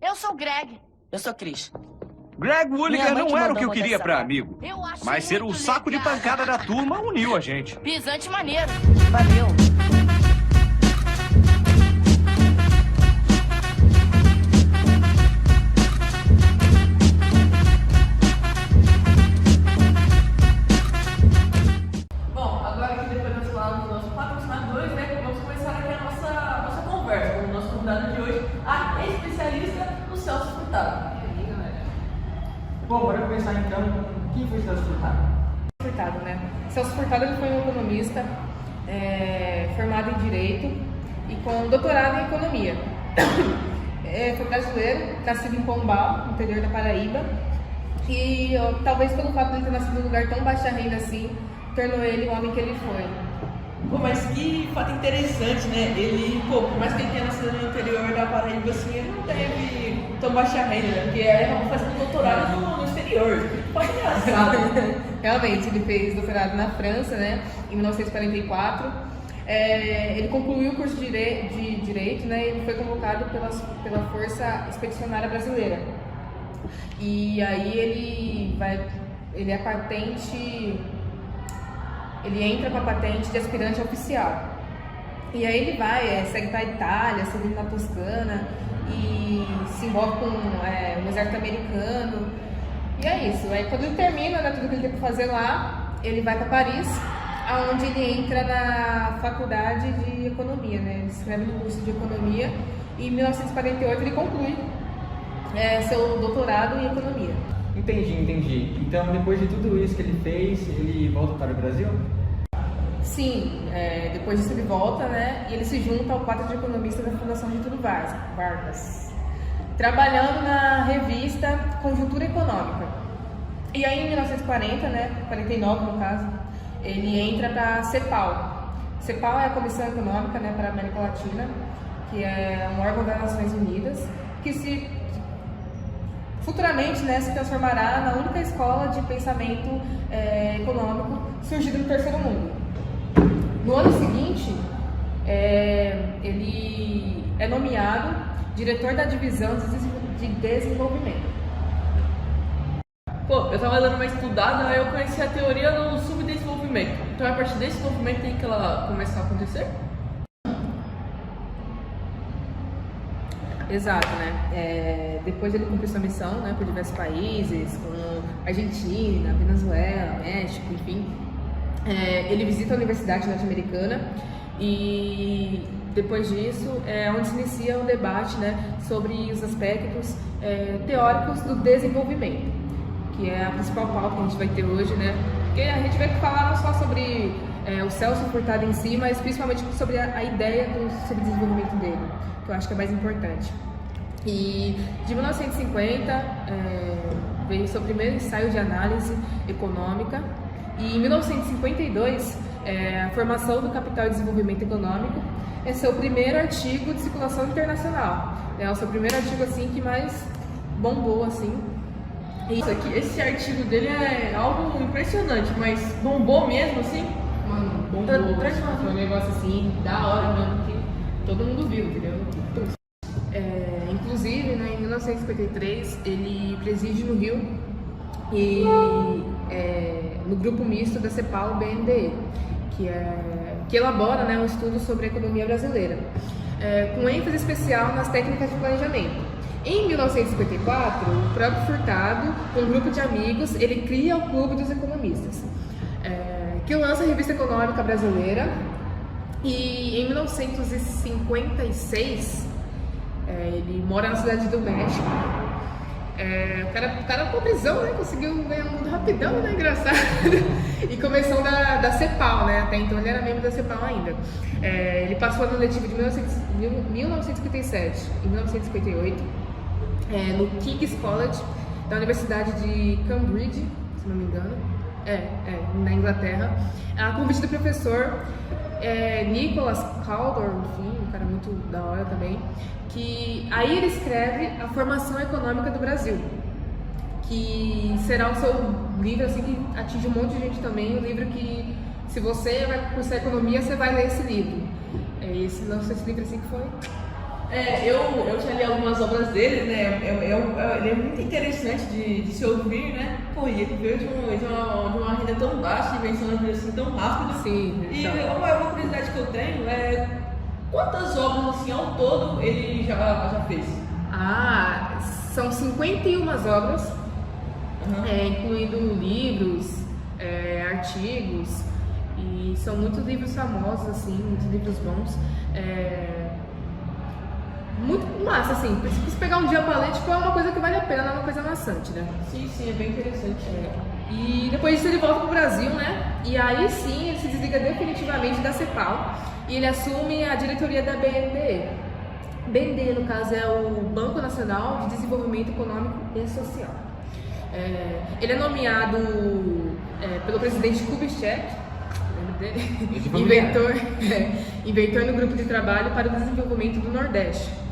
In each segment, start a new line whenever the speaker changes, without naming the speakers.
Eu sou o Greg.
Eu sou Cris.
Greg Wooligan não era o que eu queria pra amigo.
Eu acho
Mas ser o
muito
saco de
legal.
pancada da turma uniu a gente.
Pisante maneiro. Valeu.
Bom, agora que depois nós falamos dos nossos patrocinadores, né, vamos começar aqui a nossa conversa com o nosso convidado de hoje, a especialista no Celso Furtado. E aí, galera?
Bom, bora começar então. Quem foi Celso Furtado?
Furtado, né? Celso Furtado ele foi um economista formado em Direito e com doutorado em Economia. Foi brasileiro, nascido em Pombal, no interior da Paraíba. E talvez pelo fato de ele ter nascido num lugar tão baixa renda assim, tornou ele o homem que ele foi.
Pô, mas que fato interessante, né? Ele, pô, por mais que ele tenha nascido no interior da Paraíba, assim, ele não teve tão baixa renda, né? Porque ele acabou fazendo doutorado no exterior. Foi engraçado.
Realmente, ele fez doutorado na França, né, em 1944. Ele concluiu o curso de Direito, né, e ele foi convocado pela Força Expedicionária Brasileira. E aí ele é patente, ele entra com a patente de aspirante oficial. E aí ele segue para a Itália, seguindo na Toscana, e se envolve com o exército americano. E é isso. Aí quando ele termina, né, tudo que ele tem que fazer lá, ele vai para Paris, onde ele entra na faculdade de Economia, né? Ele escreve no curso de Economia e em 1948 ele conclui seu doutorado em Economia.
Entendi. Então, depois de tudo isso que ele fez, ele volta para o Brasil?
Sim, depois disso ele volta, né? E ele se junta ao quadro de economistas da Fundação Getúlio Vargas, trabalhando na revista Conjuntura Econômica. E aí em 1940, né, 49 no caso, ele entra para a CEPAL. CEPAL é a Comissão Econômica, né, para a América Latina, que é um órgão das Nações Unidas, que futuramente, né, se transformará na única escola de pensamento econômico surgida no Terceiro Mundo. No ano seguinte, ele é nomeado diretor da Divisão de Desenvolvimento.
Pô, eu tava dando uma estudada, aí eu conheci a teoria do subdesenvolvimento. Então é a partir desse desenvolvimento aí que ela começa a acontecer?
Exato, né? Depois ele cumpriu sua missão, né, por diversos países, como Argentina, Venezuela, México, enfim. Ele visita a Universidade Norte-Americana e depois disso é onde se inicia um debate, né, sobre os aspectos teóricos do desenvolvimento, que é a principal pauta que a gente vai ter hoje, né? Porque a gente vai falar não só sobre o Celso Furtado em si, mas principalmente sobre a ideia sobre o desenvolvimento dele, que eu acho que é mais importante. E de 1950 veio seu primeiro ensaio de análise econômica, e em 1952 a formação do Capital e Desenvolvimento Econômico é seu primeiro artigo de circulação internacional. É o seu primeiro artigo assim que mais bombou assim.
Isso aqui, esse artigo dele é algo impressionante, mas bombou mesmo assim?
Mano, bombou. Foi um negócio assim da hora mesmo que todo mundo viu, entendeu? Inclusive, né, em 1953 ele preside no Rio e no grupo misto da CEPAL-BNDE, que elabora, né, um estudo sobre a economia brasileira, com ênfase especial nas técnicas de planejamento. Em 1954, o próprio Furtado, com um grupo de amigos, ele cria o Clube dos Economistas, que lança a Revista Econômica Brasileira. E em 1956, ele mora na cidade do México. O cara pobrezão, né? Conseguiu ganhar o mundo rapidão, né? Engraçado. E começou da CEPAL, né? Até então ele era membro da CEPAL ainda. Ele passou no letivo de 1957 e 1958 no King's College da Universidade de Cambridge, se não me engano, na Inglaterra, a convite do professor Nicholas Caldor, enfim, um cara muito da hora também, que aí ele escreve A Formação Econômica do Brasil, que será o seu livro, assim, que atinge um monte de gente também, um livro que, se você vai cursar economia, você vai ler esse livro. Esse livro, assim, que foi
Eu já li algumas obras dele, né? Ele é muito interessante de se ouvir, né? Pô, e ele veio de uma renda tão baixa e venceu na vida assim tão rápido.
Sim,
E
então.
uma curiosidade que eu tenho é quantas obras assim ao todo ele já fez?
Ah, são 51 obras, incluindo livros, artigos, e são muitos livros famosos, assim, muitos livros bons. Muito massa, assim, se pegar um dia pra ler, tipo, é uma coisa que vale a pena, não é uma coisa maçante, né?
Sim, é bem interessante.
E depois disso ele volta pro Brasil, né? E aí sim ele se desliga definitivamente da CEPAL e ele assume a diretoria da BNDE. BNDE, no caso, é o Banco Nacional de Desenvolvimento Econômico e Social. Ele é nomeado pelo presidente Kubitschek, lembra dele? Inventor no grupo de trabalho para o desenvolvimento do Nordeste.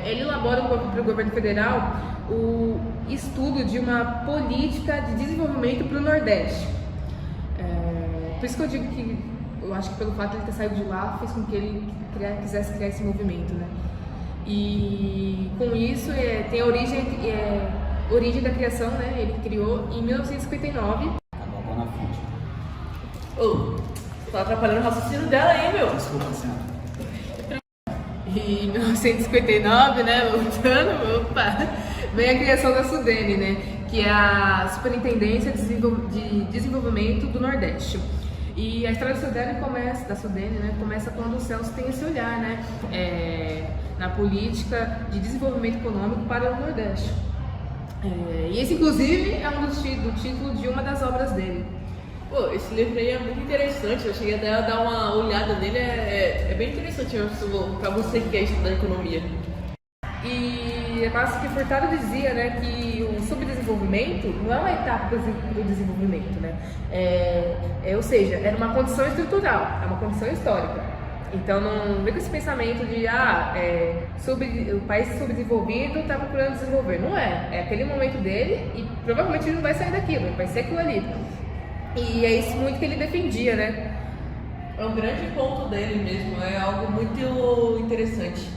Ele elabora para o governo federal o estudo de uma política de desenvolvimento para o Nordeste. Por isso que eu digo que eu acho que pelo fato de ele ter saído de lá fez com que ele quisesse criar esse movimento, né? E com isso tem a origem da criação, né? Ele criou em 1959.
Acabou na fonte.
Tá atrapalhando o raciocínio dela aí, meu.
Desculpa, senhora.
Em 1959, né, voltando, vem a criação da SUDENE, né, que é a Superintendência de Desenvolvimento do Nordeste. E a história da SUDENE, né, começa quando o Celso tem esse olhar, né, na política de desenvolvimento econômico para o Nordeste. E esse, inclusive, é do título de uma das obras dele.
Pô, esse livro aí é muito interessante, eu cheguei até a dar uma olhada nele, é bem interessante para você que quer estudar economia.
E Márcio Furtado dizia, né, que o subdesenvolvimento não é uma etapa do desenvolvimento, né? Ou seja, era uma condição estrutural, é uma condição histórica. Então não vem com esse pensamento de o país subdesenvolvido está procurando desenvolver. Não é. É aquele momento dele e provavelmente ele não vai sair daquilo, vai ser aquilo ali. E é isso muito que ele defendia, né?
É um grande ponto dele mesmo, é algo muito interessante.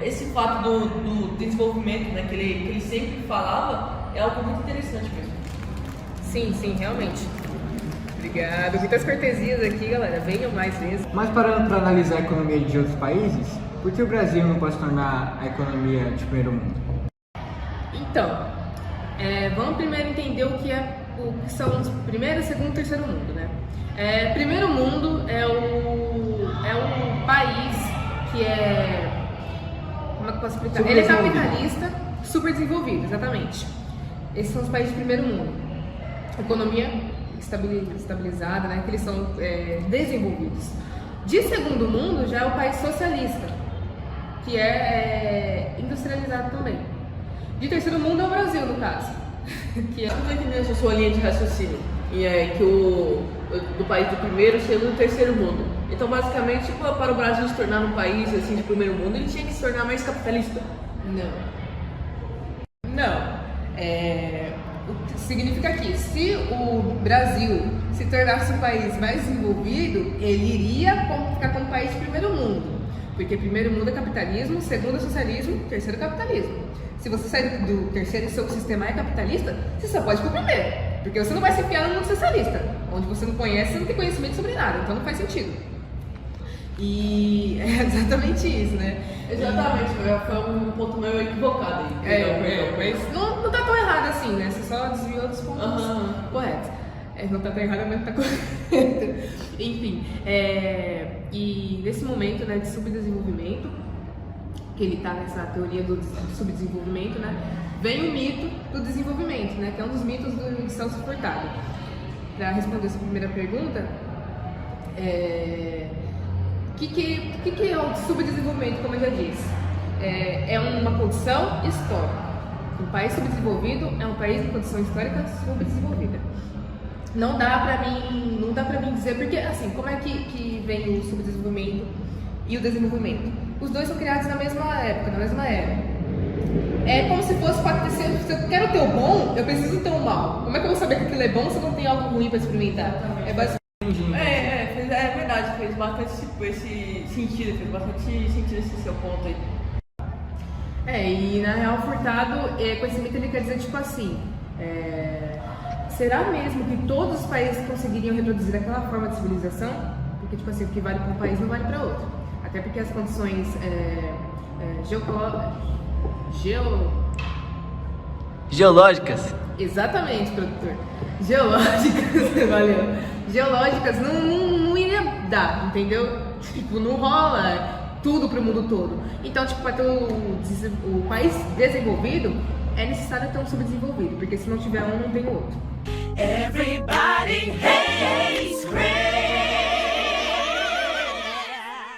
Esse fato do desenvolvimento, né, que ele sempre falava, é algo muito interessante mesmo.
Sim, realmente. Obrigado. Muitas cortesias aqui, galera. Venham mais vezes.
Mas parando para analisar a economia de outros países, por que o Brasil não pode se tornar a economia de primeiro mundo?
Então, vamos primeiro entender o que são os primeiro, segundo e terceiro mundo, né? Primeiro mundo é o país que como é que eu posso explicar? Ele é capitalista, super desenvolvido, exatamente. Esses são os países de primeiro mundo. Economia estabilizada, né? Que eles são desenvolvidos. De segundo mundo já é o país socialista, que é industrializado também. De terceiro mundo é o Brasil, no caso. Que
Eu não estou entendendo essa sua linha de raciocínio. E que do país do primeiro, segundo e terceiro mundo. Então, basicamente, para o Brasil se tornar um país assim, de primeiro mundo, ele tinha que se tornar mais capitalista.
Não. O que significa que se o Brasil se tornasse um país mais desenvolvido, ele iria ficar como país de primeiro mundo. Porque primeiro mundo é capitalismo, segundo é socialismo, terceiro é capitalismo. Se você sair do terceiro e seu sistema é capitalista, você só pode ir pro primeiro. Porque você não vai se enfiar no mundo socialista, onde você não conhece, você não tem conhecimento sobre nada, então não faz sentido. E é exatamente isso, né?
Exatamente, foi um ponto meio equivocado aí.
Mas não tá tão errado assim, né? Você só desviou dos pontos corretos. Não tá tão errado, mas tá correto. Enfim, e nesse momento, né, de subdesenvolvimento, que ele tá nessa teoria do subdesenvolvimento, né, vem o mito do desenvolvimento, né, que é um dos mitos de Celso Furtado. Para responder essa primeira pergunta, o que é o subdesenvolvimento, como eu já disse? É uma condição histórica. Um país subdesenvolvido é um país em condição histórica subdesenvolvida. Não dá pra mim dizer, porque assim, como é que vem o subdesenvolvimento e o desenvolvimento? Os dois são criados na mesma época, na mesma era. É como se fosse, se eu quero ter o bom, eu preciso ter o mal. Como é que eu vou saber que aquilo é bom se eu não tenho algo ruim para experimentar? É basicamente.
Fez é verdade, fez bastante esse sentido, fez bastante sentido esse seu ponto aí.
E na real, Furtado, conhecimento ele quer dizer tipo assim, será mesmo que todos os países conseguiriam reproduzir aquela forma de civilização? Porque tipo assim, o que vale para um país não vale para outro. Até porque as condições
Geológicas.
Exatamente, produtor. Geológicas, valeu. Geológicas não iria dar, entendeu? Tipo, não rola tudo pro mundo todo. Então, tipo, para ter o país desenvolvido, é necessário ter um subdesenvolvido, porque se não tiver um, não tem o outro.
Everybody hates Greg.